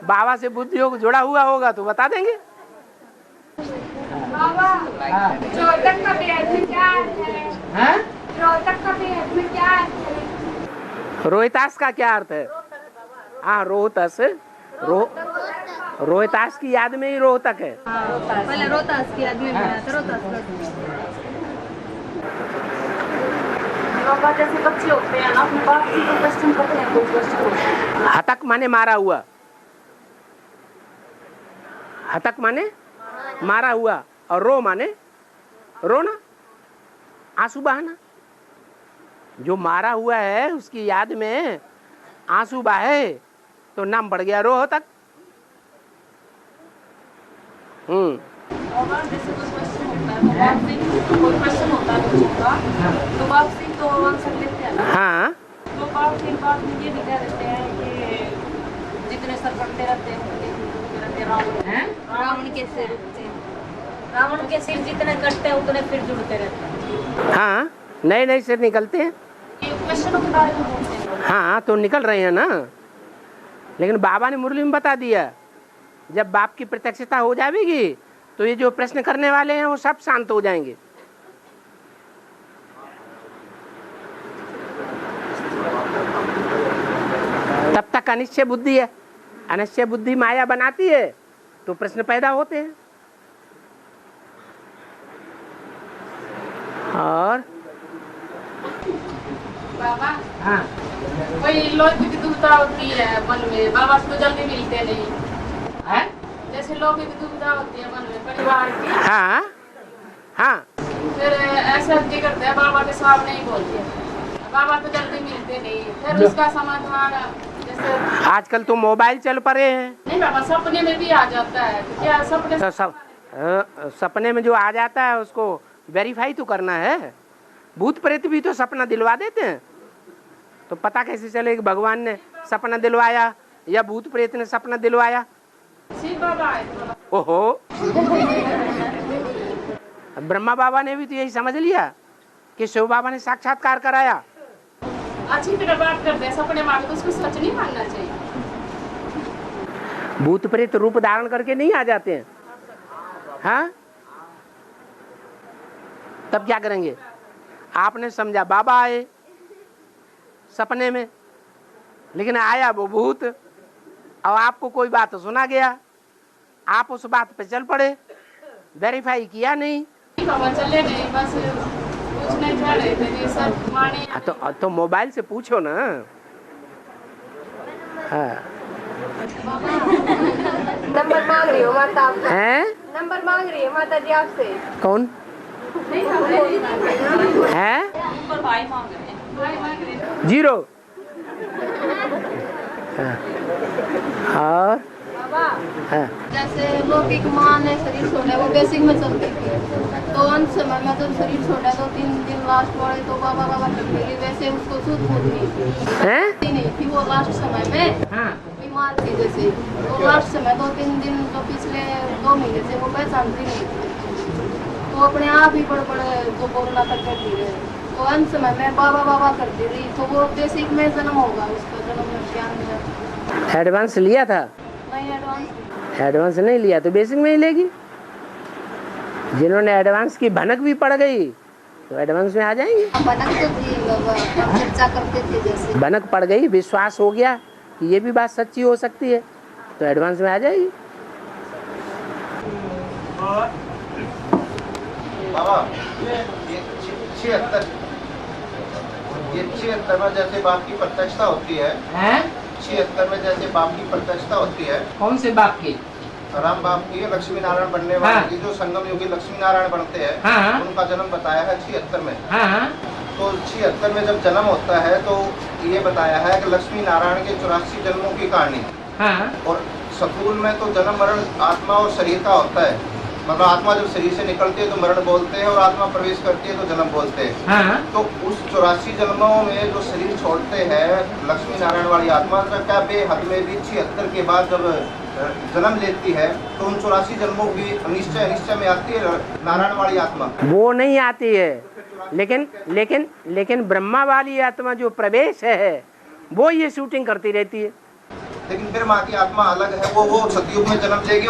बाबा से बुद्धियों को जुड़ा हुआ होगा तो बता देंगे। बाबा रोहतक का बेहद में क्या अर्थ है? रोहतक का बेहद में क्या अर्थ है? रोहितास का क्या अर्थ है? हाँ, रोहतस, रोहितास की याद में ही रोहतक है। पहले रोहतास की याद में बनाया था, रोहतास बाबा जैसे बच्चे होते हैं ना, अपने बाप जी को क्वेश्चन करते हैं, कोई क्वेश्चन होता है। हतक माने मारा हुआ, हतक माने मारा हुआ, और रो माने रोना, आंसू बहाना। जो मारा हुआ है उसकी याद में आंसू बहे तो नाम बढ़ गया रोहतक। जैसे कोई क्वेश्चन होता है, बाप जी कोई क्वेश्चन होता है बच्चों का, तो बाप जी तो आंसर लेते हैं ना। हाँ, तो बाप जी बाद में ये भी कह देते हैं कि जितने सर पड़ते रहते हैं रावण के सिर, रावण के सिर जितने कटते हैं उतने फिर जुड़ते रहते हैं। हाँ, नए नए सिर निकलते हैं। ये क्वेश्चनों के बारे में बोलते हैं। हाँ, तो निकल रहे हैं ना, लेकिन बाबा ने मुरली में बता दिया जब बाप की प्रत्यक्षता हो जाएगी तो ये जो प्रश्न करने वाले हैं वो सब शांत हो जाएंगे। तब तक अनिश्चय बुद्धि है, अनिश्चय बुद्धि माया बनाती है तो प्रश्न पैदा होते हैं। और बाबा हाँ, कोई लोग की दुविधा होती है मन में, बाबा से तो जल्दी मिलते नहीं है? जैसे लोगों की दुविधा होती है मन में परिवार की, हाँ हाँ, फिर ऐसा जी करते हैं बाबा के सामने नहीं बोलते, बाबा तो जल्दी मिलते नहीं, फिर उसका समाधान जैसे आजकल तो मोबाइल चल पड़े हैं। नहीं बाबा सपने में भी आ जाता है, तो क्या सपने तो सपने में जो आ जाता है उसको वेरीफाई तो करना है। भूत प्रेत भी तो सपना दिलवा देते हैं, तो पता कैसे चले कि भगवान ने सपना दिलवाया या भूत प्रेत ने सपना दिलवाया? ओहो, ब्रह्मा बाबा ने भी तो यही समझ लिया कि शिव बाबा ने साक्षात्कार कराया। अच्छी तरह बात करते हैं, सपने मार तो उसको सच नहीं मानना चाहिए। भूत प्रेत रूप धारण करके नहीं आ जाते हैं। हाँ, तब क्या करेंगे? आपने समझा बाबा आए सपने में, लेकिन आया वो भूत, और आपको कोई बात सुना गया, आप उस बात पे चल पड़े, वेरीफाई किया नहीं। चले नहीं, बस कुछ नहीं कर रहे थे, सब माने। तो मोबाइल से पूछो ना। हाँ, नंबर मांग रही हो माता आपका? हैं? नंबर मांग रही है माता जी आपसे। कौन है? ऊपर भाई मांग रहे हैं। 0 हाँ। और हाँ। जैसे वो की माँ ने शरीर छोड़ा, वो बेसिक में चलती थी, तो अंत समय में जब शरीर छोड़ा तो 3 दिन लास्ट वाले तो बाबा बाबा करने लगी, वैसे उसको सूद फूद नहीं थी वो लास्ट समय में बीमार थी। जैसे तो लास्ट समय 2-3 दिन तो पिछले 2 महीने से वो पहचानती नहीं थी, तो अपने आप ही बड़े बड़े जो बोलना तक करती रहे, तो अंत समय में बाबा बाबा करती रही, तो वो बेसिक में जन्म होगा, उसका जन्म में ज्ञान में। एडवांस लिया था? नहीं एडवांस नहीं लिया तो बेसिक में ही लेगी। जिन्होंने एडवांस की भनक भी पड़ गई तो एडवांस में आ जाएंगे। भनक तो थी, चर्चा करते थे जैसे भनक पड़ गई, विश्वास हो गया कि ये भी बात सच्ची हो सकती है तो एडवांस में आ जाएगी। बाबा ये 76 में जैसे बाप की प्रत्यक्षता होती है, 76 में जैसे बाप की प्रत्यक्षता होती है। कौन से बाप की? राम बाप की, लक्ष्मी नारायण बनने वाले की, जो संगम युगी लक्ष्मी नारायण बनते हैं, उनका जन्म बताया है 76 में। तो 76 में जब जन्म होता है तो ये बताया है कि लक्ष्मी नारायण के 84 जन्मों की कहानी। और सतुल में तो जन्म मरण आत्मा और शरीर का होता है, मतलब आत्मा जब शरीर से निकलती है तो मरण बोलते हैं और आत्मा प्रवेश करती है तो जन्म बोलते हैं। तो उस 84 जन्मों में जो शरीर छोड़ते हैं लक्ष्मी नारायण वाली आत्मा का क्या बेहद में भी 76 के बाद जब जन्म लेती है तो उन 84 जन्मों की निश्चय निश्चय में आती है नारायण वाली आत्मा? वो नहीं आती है, लेकिन ब्रह्मा वाली आत्मा जो प्रवेश है वो ये शूटिंग करती रहती है। लेकिन फिर माँ की आत्मा अलग है, वो सतयुग में जन्म लेगी और